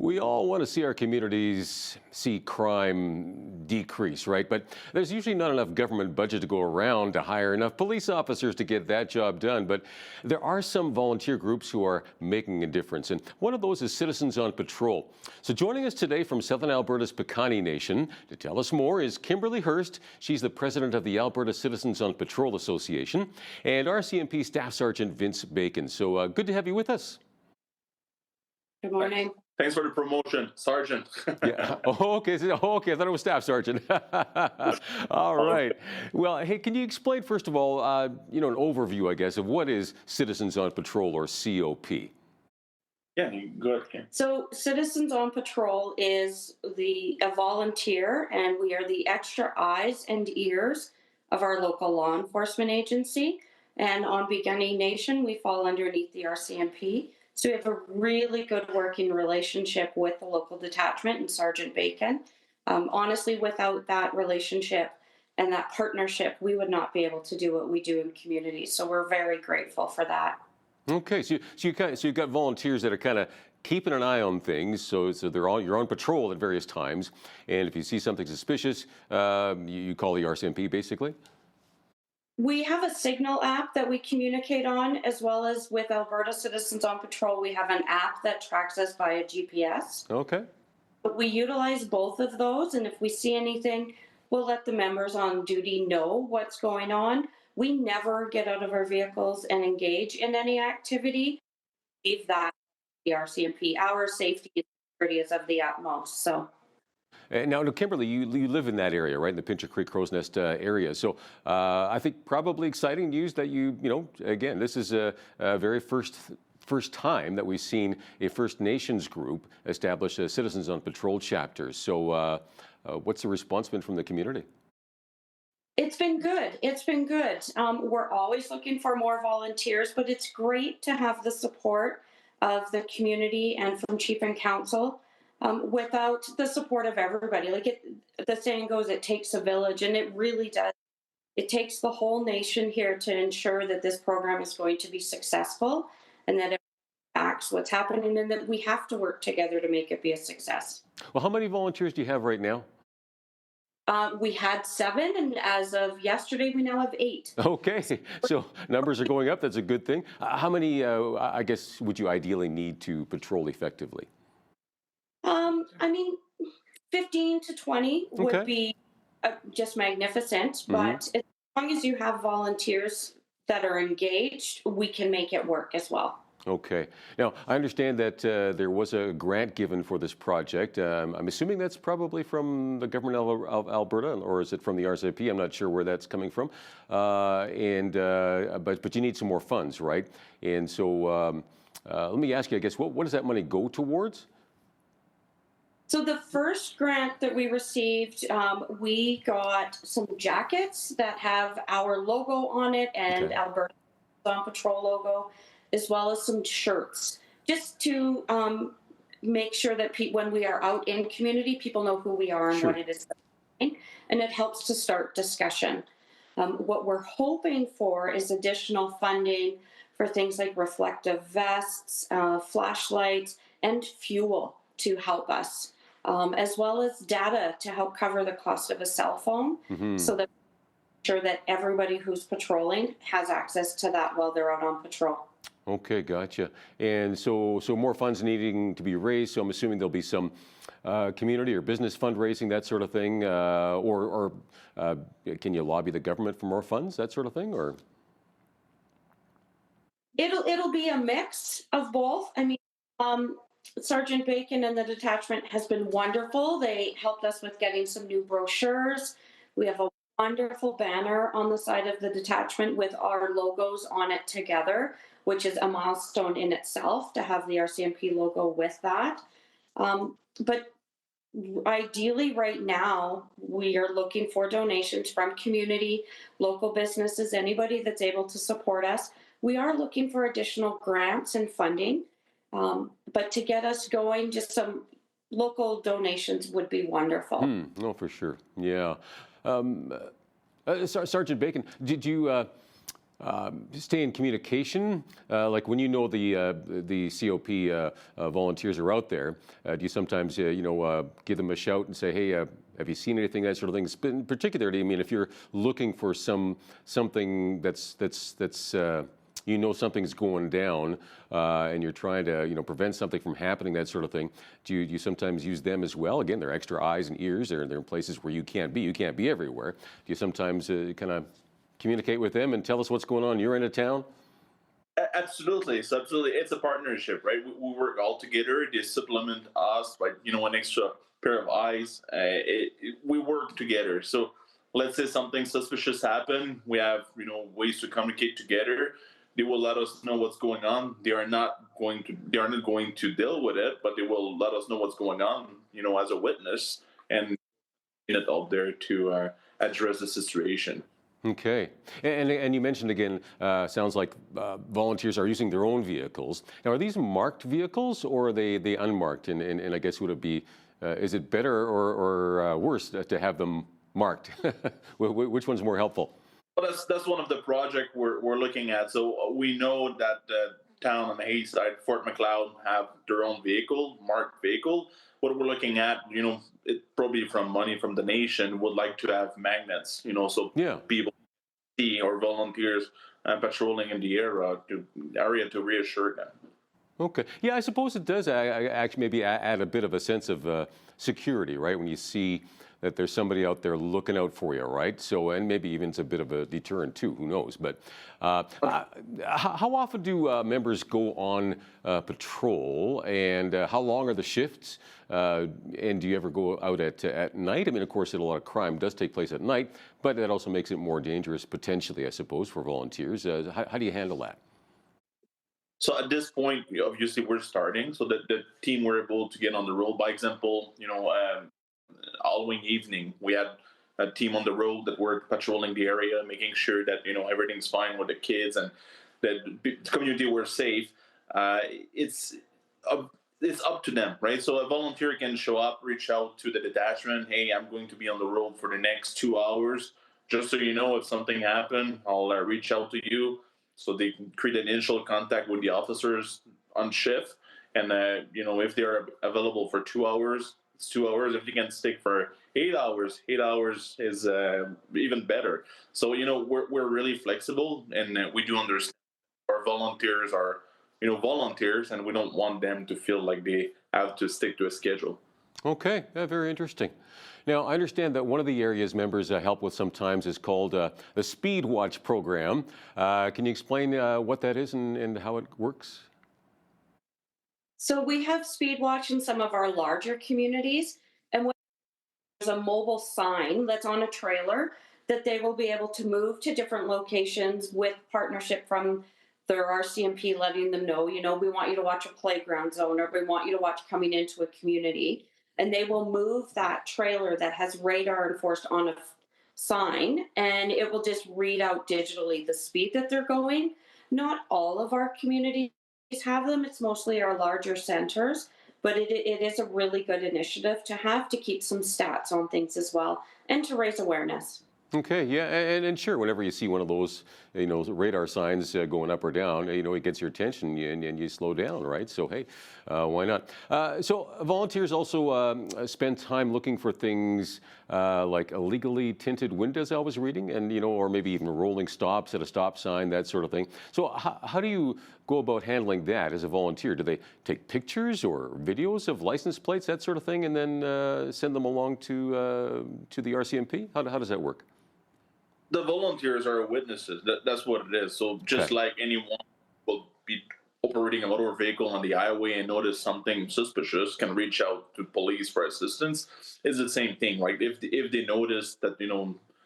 We all want to see our communities see crime decrease, right? But there's usually not enough government budget to go around to hire enough police officers to get that job done. But there are some volunteer groups who are making a difference. And one of those is Citizens on Patrol. So joining us today from Southern Alberta's Piikani Nation to tell us more is Kimberly Hurst. She's the president of the Alberta Citizens on Patrol Association, and RCMP Staff Sergeant Vince Bacon. So good to have you with us. Good morning. Thanks for the promotion, Sergeant. Yeah. Okay. I thought it was Staff Sergeant. All right. Well, hey, can you explain, first of all, an overview, I guess, of what is Citizens on Patrol, or COP? Yeah, go ahead, Kim. So Citizens on Patrol is a volunteer, and we are the extra eyes and ears of our local law enforcement agency. And on Piikani Nation, we fall underneath the RCMP. So we have a really good working relationship with the local detachment and Sergeant Bacon. Honestly, without that relationship and that partnership, we would not be able to do what we do in communities. So we're very grateful for that. Okay, so you've got volunteers that are kind of keeping an eye on things. So you're on patrol at various times, and if you see something suspicious, you call the RCMP, basically. We have a Signal app that we communicate on, as well as with Alberta Citizens on Patrol, we have an app that tracks us via GPS. Okay. But we utilize both of those, and if we see anything, we'll let the members on duty know what's going on. We never get out of our vehicles and engage in any activity. Leave that to the RCMP. Our safety and security is of the utmost. So. Now, Kimberly, you live in that area, right, in the Pincher Creek Crow's Nest area. So I think probably exciting news that again, this is a very first time that we've seen a First Nations group establish a Citizens on Patrol chapter. So what's the response been from the community? It's been good. It's been good. We're always looking for more volunteers, but it's great to have the support of the community and from Chief and Council. Without the support of everybody, the saying goes, it takes a village, and it really does. It takes the whole nation here to ensure that this program is going to be successful, and that it acts what's happening, and that we have to work together to make it be a success. Well, how many volunteers do you have right now? We had 7, and as of yesterday, we now have 8. Okay, so numbers are going up. That's a good thing. How many, I guess, would you ideally need to patrol effectively? 15 to 20 would be just magnificent. But as long as you have volunteers that are engaged, we can make it work as well. Okay. Now, I understand that there was a grant given for this project. I'm assuming that's probably from the government of Alberta, or is it from the RCMP? I'm not sure where that's coming from. But you need some more funds, right? And so let me ask you, I guess, what does that money go towards? So the first grant that we received, we got some jackets that have our logo on it and Alberta on Patrol logo, as well as some shirts, just to make sure that when we are out in community, people know who we are and what it is. And it helps to start discussion. What we're hoping for is additional funding for things like reflective vests, flashlights, and fuel to help us. As well as data to help cover the cost of a cell phone, so that sure that everybody who's patrolling has access to that while they're out on patrol. Okay, gotcha. And so more funds needing to be raised. So I'm assuming there'll be some community or business fundraising, that sort of thing, or can you lobby the government for more funds, that sort of thing, or? It'll be a mix of both. Sergeant Bacon and the detachment has been wonderful. They helped us with getting some new brochures. We have a wonderful banner on the side of the detachment with our logos on it together, which is a milestone in itself to have the RCMP logo with that. But ideally right now, we are looking for donations from community, local businesses, anybody that's able to support us. We are looking for additional grants and funding. But to get us going, just some local donations would be wonderful. No, for sure. Yeah. Sergeant Bacon, did you stay in communication? Like when you know the COP volunteers are out there, do you sometimes give them a shout and say, hey, have you seen anything, that sort of thing? Particularly, I mean, if you're looking for something that's something's going down, and you're trying to prevent something from happening, that sort of thing. Do you sometimes use them as well? Again, they're extra eyes and ears. They're in places where you can't be. You can't be everywhere. Do you sometimes kind of communicate with them and tell us what's going on in your end of town? Absolutely. So absolutely, it's a partnership, right? We work all together. They supplement us by an extra pair of eyes. We work together. So let's say something suspicious happened. We have ways to communicate together. They will let us know what's going on. They are not going to deal with it, but they will let us know what's going on, as a witness, and it out there to address the situation. Okay, and you mentioned again, sounds like volunteers are using their own vehicles. Now, are these marked vehicles or are they unmarked? And I guess would it be, is it better or worse to have them marked? Which one's more helpful? Well, that's one of the projects we're looking at. So we know that the town on the east side, Fort McLeod, have their own vehicle, marked vehicle. What we're looking at, it probably from money from the nation, would like to have magnets, so people see or volunteers patrolling in the area to reassure them. Okay. Yeah, I suppose it does actually maybe add a bit of a sense of security, right? When you see that there's somebody out there looking out for you, right? So, and maybe even it's a bit of a deterrent too, who knows? But how often do members go on patrol, and how long are the shifts? And do you ever go out at night? I mean, of course, a lot of crime does take place at night, but that also makes it more dangerous potentially, I suppose, for volunteers. How do you handle that? So at this point, obviously we're starting. So that the team were able to get on the road. By example, Halloween evening, we had a team on the road that were patrolling the area, making sure that everything's fine with the kids and that the community were safe. It's up to them, right? So a volunteer can show up, reach out to the detachment. Hey, I'm going to be on the road for the next 2 hours. Just so you know, if something happened, I'll reach out to you. So they can create an initial contact with the officers on shift. And, if they're available for 2 hours, it's 2 hours. If you can stick for 8 hours, 8 hours is even better. So, we're really flexible, and we do understand our volunteers are, volunteers, and we don't want them to feel like they have to stick to a schedule. Okay, very interesting. Now, I understand that one of the areas members help with sometimes is called the Speed Watch program. Can you explain what that is and how it works? So we have Speed Watch in some of our larger communities, and there's a mobile sign that's on a trailer that they will be able to move to different locations with partnership from their RCMP, letting them know, we want you to watch a playground zone, or we want you to watch coming into a community. And they will move that trailer that has radar enforced on a sign, and it will just read out digitally the speed that they're going. Not all of our communities have them. It's mostly our larger centers, but it is a really good initiative to have, to keep some stats on things as well and to raise awareness. Okay, yeah, and sure, whenever you see one of those, radar signs going up or down, it gets your attention and you slow down, right? So, hey, why not? So volunteers also spend time looking for things like illegally tinted windows, I was reading, and, or maybe even rolling stops at a stop sign, that sort of thing. So how do you go about handling that as a volunteer? Do they take pictures or videos of license plates, that sort of thing, and then send them along to the RCMP? How does that work? The volunteers are witnesses. That's what it is. So just like anyone will be operating a motor vehicle on the highway and notice something suspicious, can reach out to police for assistance. It's the same thing. Like if they notice that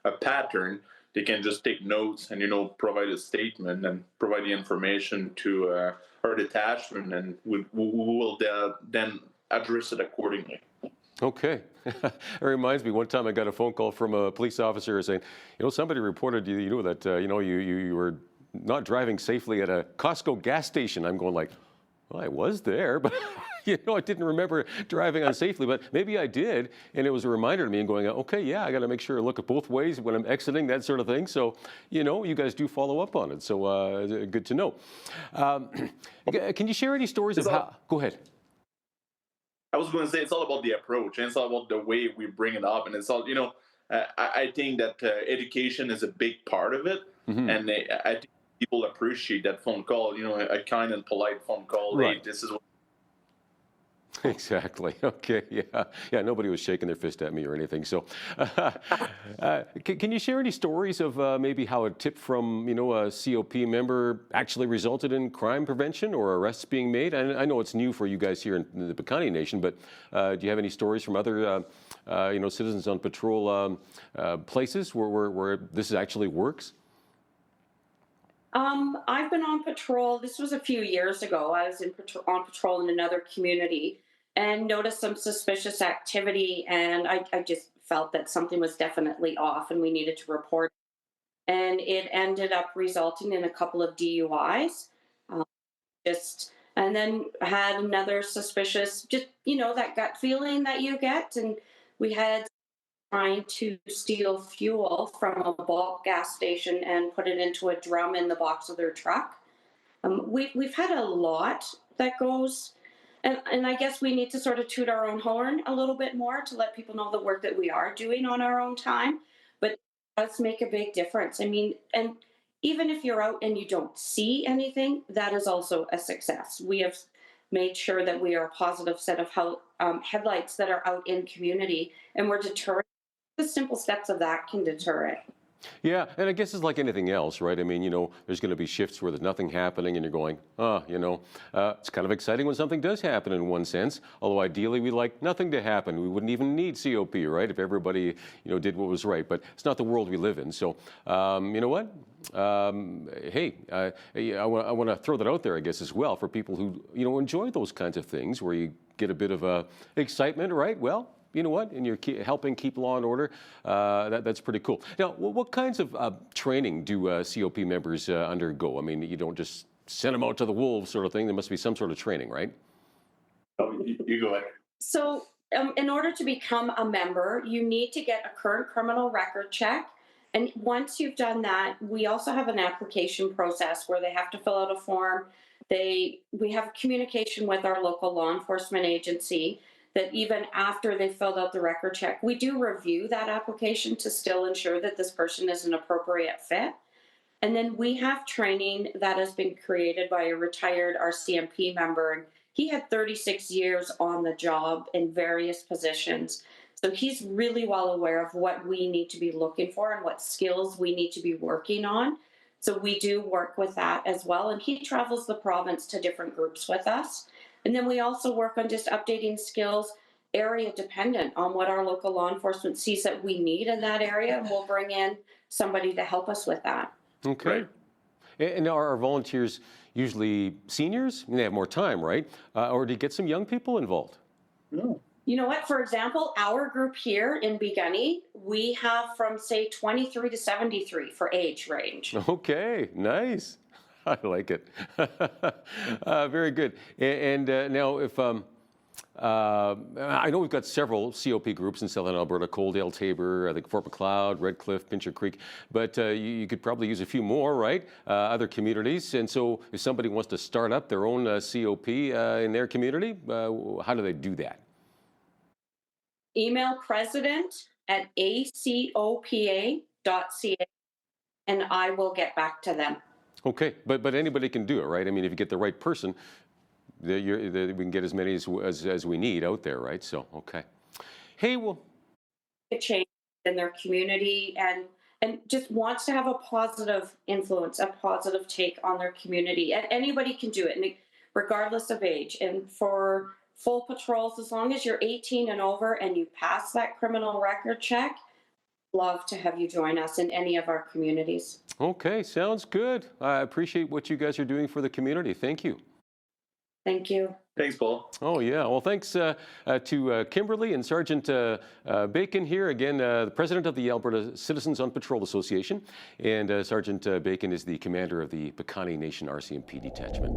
a pattern, they can just take notes and provide a statement and provide the information to our detachment, and we will then address it accordingly. Okay. It reminds me, one time I got a phone call from a police officer saying, somebody reported that, you were not driving safely at a Costco gas station. I'm going like, Well, I was there, but I didn't remember driving unsafely, but maybe I did, and it was a reminder to me and going, okay, yeah, I got to make sure I look at both ways when I'm exiting, that sort of thing. So, you guys do follow up on it, so good to know. Can you share any stories of how? Go ahead. I was going to say it's all about the approach, and it's all about the way we bring it up, and it's all I think that education is a big part of it, and I think people appreciate that phone call. A kind and polite phone call. Right. Hey, this is what. Exactly. Okay. Yeah. Nobody was shaking their fist at me or anything. So, can you share any stories of maybe how a tip from a COP member actually resulted in crime prevention or arrests being made? I know it's new for you guys here in the Piikani Nation, but do you have any stories from other citizens on patrol places where this actually works? I've been on patrol. This was a few years ago. I was on patrol in another community and noticed some suspicious activity. And I just felt that something was definitely off and we needed to report. And it ended up resulting in a couple of DUIs. Um, and then had another suspicious, that gut feeling that you get. And we had trying to steal fuel from a bulk gas station and put it into a drum in the box of their truck. We've had a lot that goes, and I guess we need to sort of toot our own horn a little bit more to let people know the work that we are doing on our own time. But it does make a big difference. I mean, and even if you're out and you don't see anything, that is also a success. We have made sure that we are a positive set of headlights that are out in community, and we're deterring. The simple steps of that can deter it. Yeah, and I guess it's like anything else, right? I mean, there's going to be shifts where there's nothing happening and you're going, it's kind of exciting when something does happen in one sense, although ideally we'd like nothing to happen. We wouldn't even need COP, right, if everybody, did what was right. But it's not the world we live in. So, you know what? Hey, I want to throw that out there, I guess, as well for people who, enjoy those kinds of things where you get a bit of excitement, right? Well, you know what? And you're helping keep law and order. That's pretty cool. Now, what kinds of training do COP members undergo? I mean, you don't just send them out to the wolves sort of thing. There must be some sort of training, right? Oh, you go ahead. So, in order to become a member, you need to get a current criminal record check. And once you've done that, we also have an application process where they have to fill out a form. We have communication with our local law enforcement agency that even after they filled out the record check, we do review that application to still ensure that this person is an appropriate fit. And then we have training that has been created by a retired RCMP member. And he had 36 years on the job in various positions. So he's really well aware of what we need to be looking for and what skills we need to be working on. So we do work with that as well. And he travels the province to different groups with us. And then we also work on just updating skills, area dependent on what our local law enforcement sees that we need in that area. And we'll bring in somebody to help us with that. Okay. Right. And are our volunteers usually seniors? I mean, they have more time, right? Or do you get some young people involved? No. You know what? For example, our group here in Bigani, we have from, say, 23 to 73 for age range. Okay, nice. I like it. Very good. And now, if I know we've got several COP groups in Southern Alberta: Coaldale, Tabor, I think Fort Macleod, Redcliffe, Pincher Creek. But you could probably use a few more, right? Other communities. And so, if somebody wants to start up their own COP in their community, how do they do that? Email president@acopa.ca, and I will get back to them. Okay, but anybody can do it, right? I mean, if you get the right person, we can get as many as we need out there, right? So, okay. Hey, well, A change in their community and just wants to have a positive influence, a positive take on their community. And anybody can do it, and regardless of age. And for full patrols, as long as you're 18 and over and you pass that criminal record check, love to have you join us in any of our communities. okay, sounds good. I appreciate what you guys are doing for the community. Thank you. Thank you. Thanks, Paul. Oh, yeah. Well, thanks to Kimberly and Sergeant Bacon here. Again, the president of the Alberta Citizens on Patrol Association. And Sergeant Bacon is the commander of the Piikani Nation RCMP detachment.